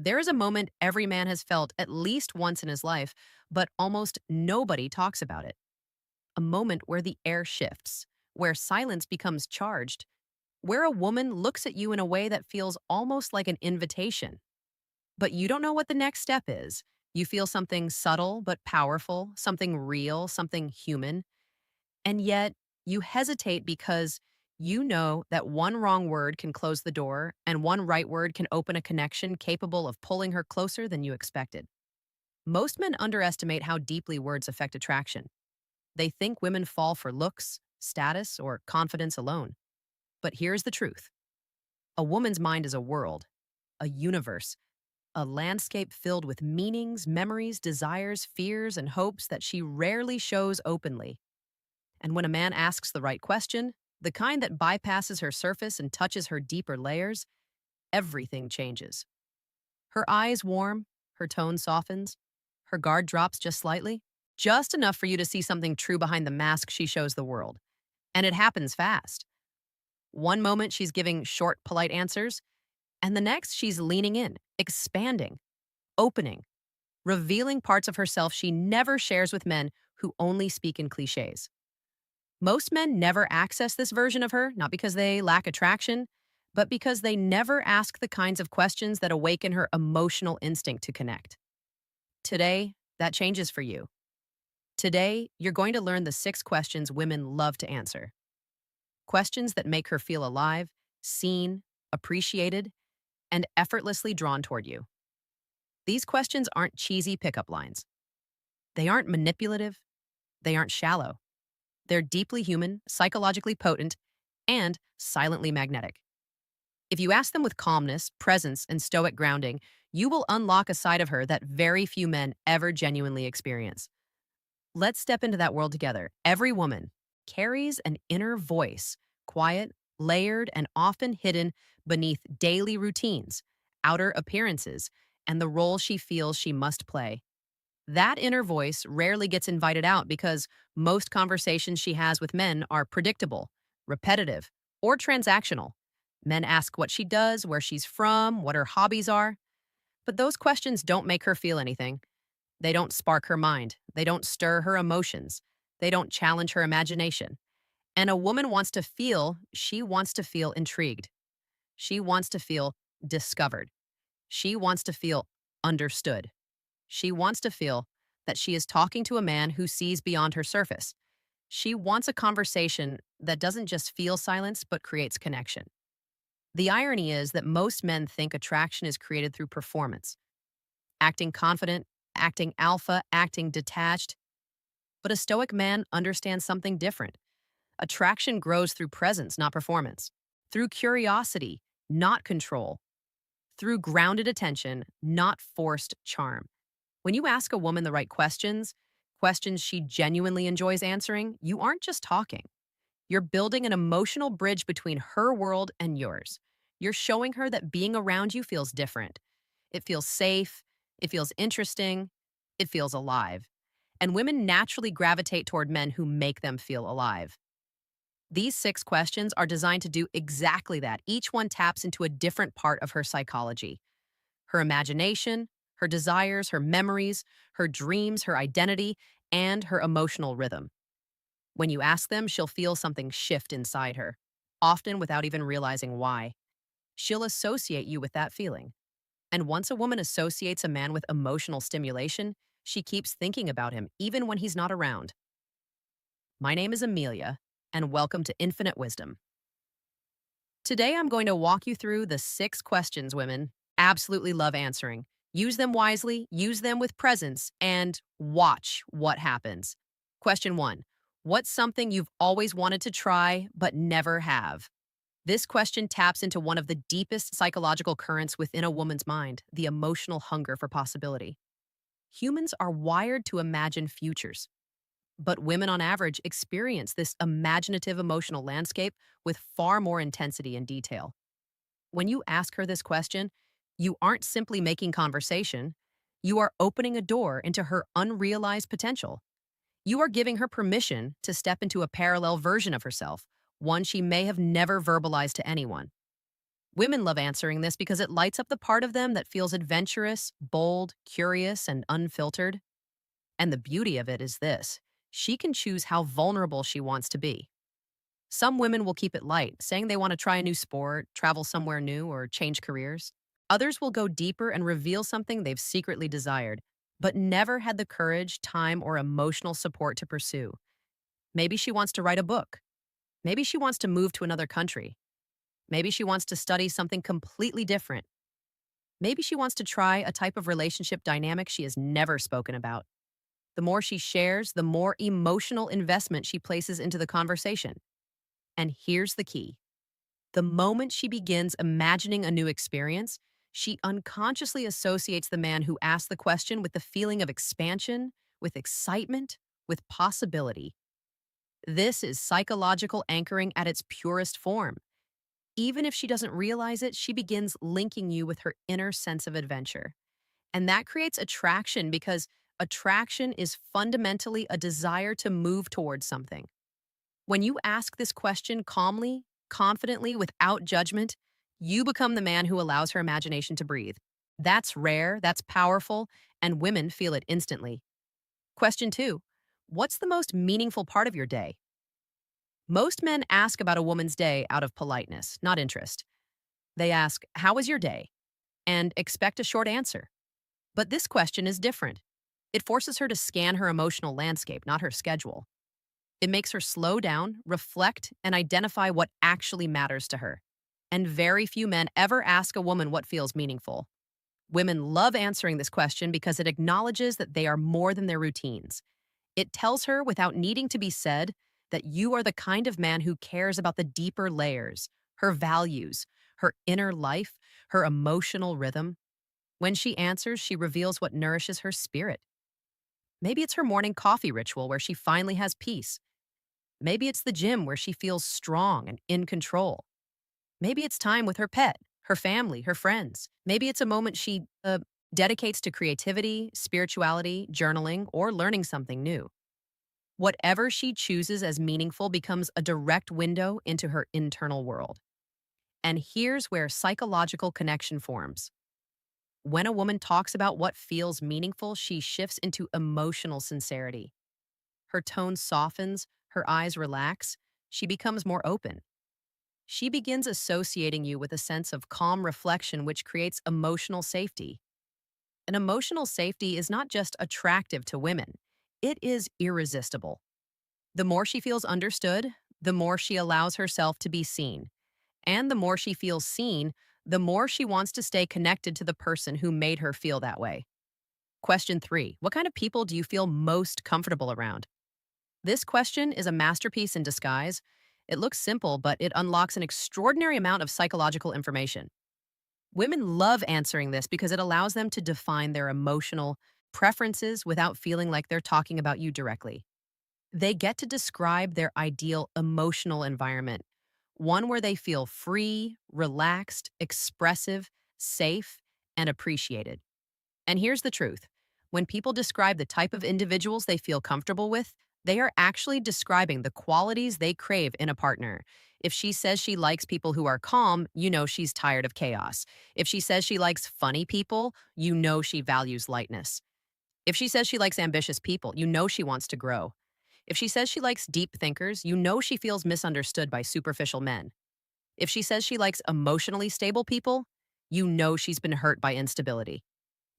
There is a moment every man has felt at least once in his life, but almost nobody talks about it. A moment where the air shifts, where silence becomes charged, where a woman looks at you in a way that feels almost like an invitation. But you don't know what the next step is. You feel something subtle but powerful, something real, something human. And yet you hesitate because you know that one wrong word can close the door and one right word can open a connection capable of pulling her closer than you expected. Most men underestimate how deeply words affect attraction. They think women fall for looks, status, or confidence alone. But here's the truth: a woman's mind is a world, a universe, a landscape filled with meanings, memories, desires, fears, and hopes that she rarely shows openly. And when a man asks the right question, the kind that bypasses her surface and touches her deeper layers, everything changes. Her eyes warm, her tone softens, her guard drops just slightly, just enough for you to see something true behind the mask she shows the world. And it happens fast. One moment she's giving short, polite answers, and the next she's leaning in, expanding, opening, revealing parts of herself she never shares with men who only speak in cliches. Most men never access this version of her, not because they lack attraction, but because they never ask the kinds of questions that awaken her emotional instinct to connect. Today, that changes for you. Today, you're going to learn the 6 questions women love to answer. Questions that make her feel alive, seen, appreciated, and effortlessly drawn toward you. These questions aren't cheesy pickup lines. They aren't manipulative. They aren't shallow. They're deeply human, psychologically potent, and silently magnetic. If you ask them with calmness, presence, and stoic grounding, you will unlock a side of her that very few men ever genuinely experience. Let's step into that world together. Every woman carries an inner voice, quiet, layered, and often hidden beneath daily routines, outer appearances, and the role she feels she must play. That inner voice rarely gets invited out because most conversations she has with men are predictable, repetitive, or transactional. Men ask what she does, where she's from, what her hobbies are. But those questions don't make her feel anything. They don't spark her mind. They don't stir her emotions. They don't challenge her imagination. And a woman she wants to feel intrigued. She wants to feel discovered. She wants to feel understood. She wants to feel that she is talking to a man who sees beyond her surface. She wants a conversation that doesn't just feel silence, but creates connection. The irony is that most men think attraction is created through performance, acting confident, acting alpha, acting detached. But a stoic man understands something different. Attraction grows through presence, not performance, through curiosity, not control, through grounded attention, not forced charm. When you ask a woman the right questions, questions she genuinely enjoys answering, you aren't just talking. You're building an emotional bridge between her world and yours. You're showing her that being around you feels different. It feels safe, it feels interesting, it feels alive. And women naturally gravitate toward men who make them feel alive. These 6 questions are designed to do exactly that. Each one taps into a different part of her psychology: her imagination, her desires, her memories, her dreams, her identity, and her emotional rhythm. When you ask them, she'll feel something shift inside her, often without even realizing why. She'll associate you with that feeling. And once a woman associates a man with emotional stimulation, she keeps thinking about him even when he's not around. My name is Amelia, and welcome to Infinite Wisdom. Today, I'm going to walk you through the 6 questions women absolutely love answering. Use them wisely, use them with presence, and watch what happens. Question 1: what's something you've always wanted to try but never have? This question taps into one of the deepest psychological currents within a woman's mind: the emotional hunger for possibility. Humans are wired to imagine futures, but women on average experience this imaginative emotional landscape with far more intensity and detail. When you ask her this question, you aren't simply making conversation, you are opening a door into her unrealized potential. You are giving her permission to step into a parallel version of herself, one she may have never verbalized to anyone. Women love answering this because it lights up the part of them that feels adventurous, bold, curious, and unfiltered. And the beauty of it is this: she can choose how vulnerable she wants to be. Some women will keep it light, saying they want to try a new sport, travel somewhere new, or change careers. Others will go deeper and reveal something they've secretly desired, but never had the courage, time, or emotional support to pursue. Maybe she wants to write a book. Maybe she wants to move to another country. Maybe she wants to study something completely different. Maybe she wants to try a type of relationship dynamic she has never spoken about. The more she shares, the more emotional investment she places into the conversation. And here's the key: the moment she begins imagining a new experience, she unconsciously associates the man who asked the question with the feeling of expansion, with excitement, with possibility. This is psychological anchoring at its purest form. Even if she doesn't realize it, she begins linking you with her inner sense of adventure. And that creates attraction because attraction is fundamentally a desire to move towards something. When you ask this question calmly, confidently, without judgment, you become the man who allows her imagination to breathe. That's rare, that's powerful, and women feel it instantly. Question two: what's the most meaningful part of your day? Most men ask about a woman's day out of politeness, not interest. They ask, "How was your day?" and expect a short answer. But this question is different. It forces her to scan her emotional landscape, not her schedule. It makes her slow down, reflect, and identify what actually matters to her. And very few men ever ask a woman what feels meaningful. Women love answering this question because it acknowledges that they are more than their routines. It tells her, without needing to be said, that you are the kind of man who cares about the deeper layers, her values, her inner life, her emotional rhythm. When she answers, she reveals what nourishes her spirit. Maybe it's her morning coffee ritual where she finally has peace. Maybe it's the gym where she feels strong and in control. Maybe it's time with her pet, her family, her friends. Maybe it's a moment she dedicates to creativity, spirituality, journaling, or learning something new. Whatever she chooses as meaningful becomes a direct window into her internal world. And here's where psychological connection forms. When a woman talks about what feels meaningful, she shifts into emotional sincerity. Her tone softens, her eyes relax, she becomes more open. She begins associating you with a sense of calm reflection, which creates emotional safety. And emotional safety is not just attractive to women, it is irresistible. The more she feels understood, the more she allows herself to be seen. And the more she feels seen, the more she wants to stay connected to the person who made her feel that way. Question three: what kind of people do you feel most comfortable around? This question is a masterpiece in disguise. It looks simple, but it unlocks an extraordinary amount of psychological information. Women love answering this because it allows them to define their emotional preferences without feeling like they're talking about you directly. They get to describe their ideal emotional environment, one where they feel free, relaxed, expressive, safe, and appreciated. And here's the truth: when people describe the type of individuals they feel comfortable with, they are actually describing the qualities they crave in a partner. If she says she likes people who are calm, you know she's tired of chaos. If she says she likes funny people, you know she values lightness. If she says she likes ambitious people, you know she wants to grow. If she says she likes deep thinkers, you know she feels misunderstood by superficial men. If she says she likes emotionally stable people, you know she's been hurt by instability.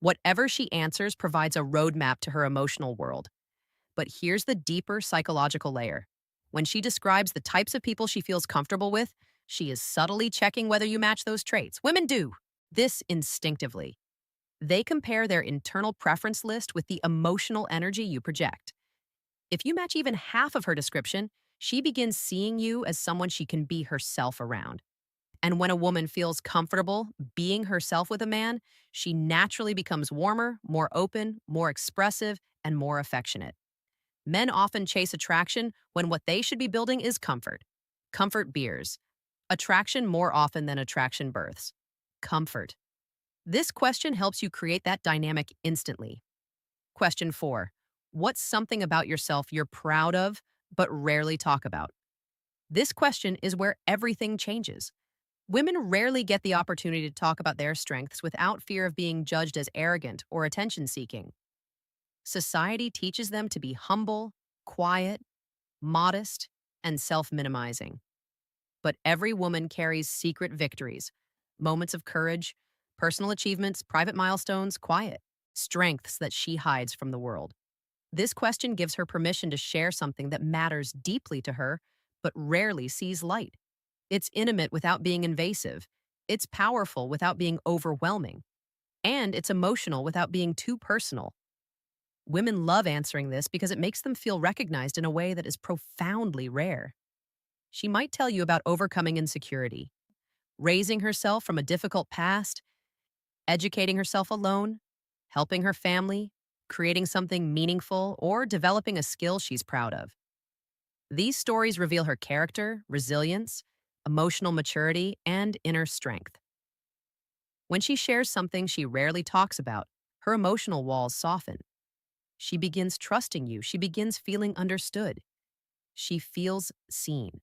Whatever she answers provides a roadmap to her emotional world. But here's the deeper psychological layer. When she describes the types of people she feels comfortable with, she is subtly checking whether you match those traits. Women do this instinctively. They compare their internal preference list with the emotional energy you project. If you match even half of her description, she begins seeing you as someone she can be herself around. And when a woman feels comfortable being herself with a man, she naturally becomes warmer, more open, more expressive, and more affectionate. Men often chase attraction when what they should be building is comfort. Comfort beers. Attraction more often than attraction births. Comfort. This question helps you create that dynamic instantly. Question four: what's something about yourself you're proud of but rarely talk about? This question is where everything changes. Women rarely get the opportunity to talk about their strengths without fear of being judged as arrogant or attention seeking. Society teaches them to be humble, quiet, modest, and self minimizing. But every woman carries secret victories, moments of courage, personal achievements, private milestones, quiet strengths that she hides from the world. This question gives her permission to share something that matters deeply to her, but rarely sees light. It's intimate without being invasive. It's powerful without being overwhelming. And it's emotional without being too personal. Women love answering this because it makes them feel recognized in a way that is profoundly rare. She might tell you about overcoming insecurity, raising herself from a difficult past, educating herself alone, helping her family, creating something meaningful, or developing a skill she's proud of. These stories reveal her character, resilience, emotional maturity, and inner strength. When she shares something she rarely talks about, her emotional walls soften. She begins trusting you. She begins feeling understood. She feels seen.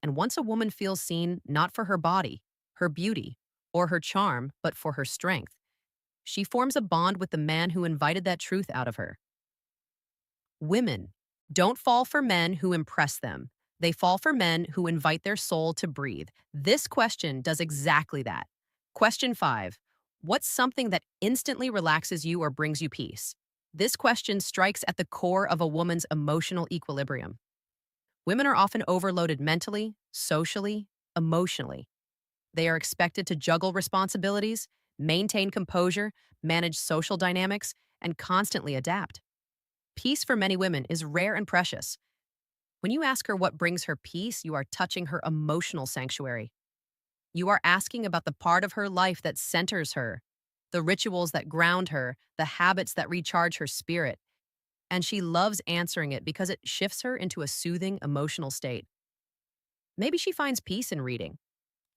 And once a woman feels seen, not for her body, her beauty, or her charm, but for her strength, she forms a bond with the man who invited that truth out of her. Women don't fall for men who impress them. They fall for men who invite their soul to breathe. This question does exactly that. Question 5. What's something that instantly relaxes you or brings you peace? This question strikes at the core of a woman's emotional equilibrium. Women are often overloaded mentally, socially, emotionally. They are expected to juggle responsibilities, maintain composure, manage social dynamics, and constantly adapt. Peace for many women is rare and precious. When you ask her what brings her peace, you are touching her emotional sanctuary. You are asking about the part of her life that centers her, the rituals that ground her, the habits that recharge her spirit. And she loves answering it because it shifts her into a soothing emotional state. Maybe she finds peace in reading,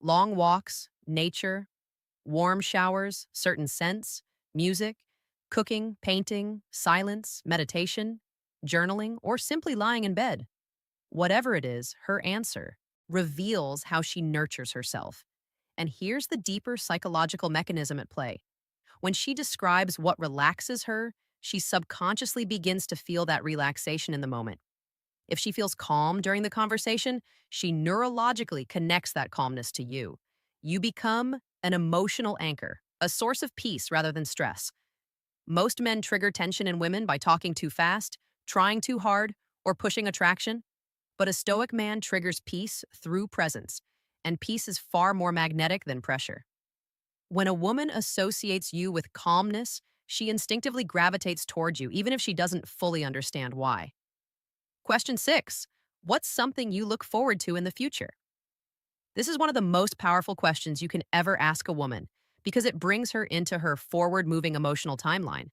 long walks, nature, warm showers, certain scents, music, cooking, painting, silence, meditation, journaling, or simply lying in bed. Whatever it is, her answer reveals how she nurtures herself. And here's the deeper psychological mechanism at play. When she describes what relaxes her, she subconsciously begins to feel that relaxation in the moment. If she feels calm during the conversation, she neurologically connects that calmness to you. You become an emotional anchor, a source of peace rather than stress. Most men trigger tension in women by talking too fast, trying too hard, or pushing attraction. But a stoic man triggers peace through presence, and peace is far more magnetic than pressure. When a woman associates you with calmness, she instinctively gravitates toward you, even if she doesn't fully understand why. Question 6. What's something you look forward to in the future? This is one of the most powerful questions you can ever ask a woman because it brings her into her forward moving emotional timeline.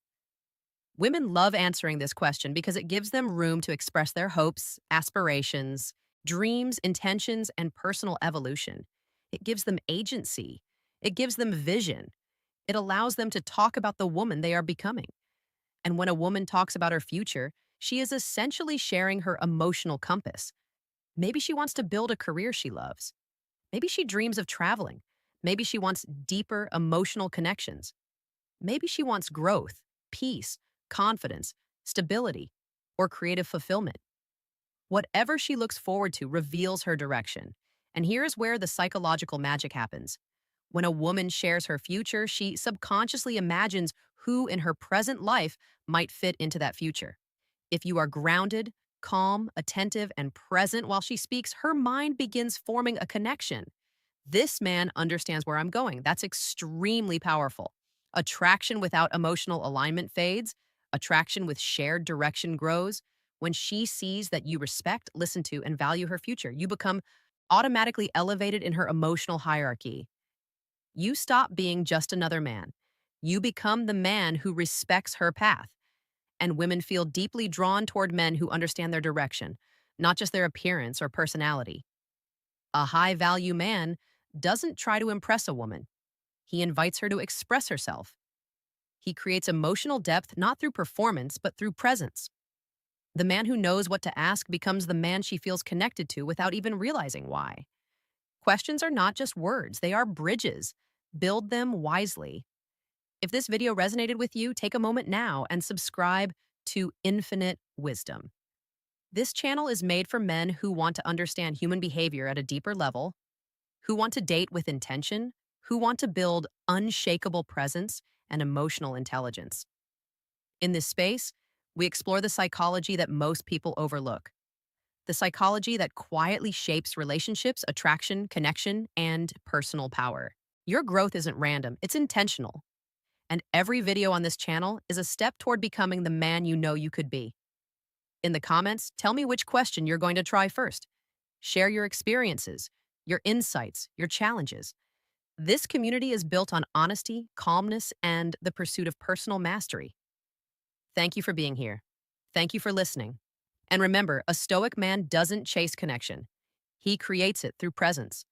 Women love answering this question because it gives them room to express their hopes, aspirations, dreams, intentions, and personal evolution. It gives them agency. It gives them vision. It allows them to talk about the woman they are becoming. And when a woman talks about her future, she is essentially sharing her emotional compass. Maybe she wants to build a career she loves. Maybe she dreams of traveling. Maybe she wants deeper emotional connections. Maybe she wants growth, peace, confidence, stability, or creative fulfillment. Whatever she looks forward to reveals her direction. And here is where the psychological magic happens. When a woman shares her future, she subconsciously imagines who in her present life might fit into that future. If you are grounded, calm, attentive, and present while she speaks, her mind begins forming a connection. This man understands where I'm going. That's extremely powerful. Attraction without emotional alignment fades. Attraction with shared direction grows. When she sees that you respect, listen to, and value her future, you become automatically elevated in her emotional hierarchy. You stop being just another man. You become the man who respects her path. And women feel deeply drawn toward men who understand their direction, not just their appearance or personality. A high value man doesn't try to impress a woman. He invites her to express herself. He creates emotional depth not through performance, but through presence. The man who knows what to ask becomes the man she feels connected to without even realizing why. Questions are not just words, they are bridges. Build them wisely. If this video resonated with you, take a moment now and subscribe to Infinite Wisdom. This channel is made for men who want to understand human behavior at a deeper level, who want to date with intention, who want to build unshakable presence and emotional intelligence. In this space, we explore the psychology that most people overlook, the psychology that quietly shapes relationships, attraction, connection, and personal power. Your growth isn't random, it's intentional. And every video on this channel is a step toward becoming the man you know you could be. In the comments, tell me which question you're going to try first. Share your experiences, your insights, your challenges. This community is built on honesty, calmness, and the pursuit of personal mastery. Thank you for being here. Thank you for listening. And remember, a stoic man doesn't chase connection. He creates it through presence.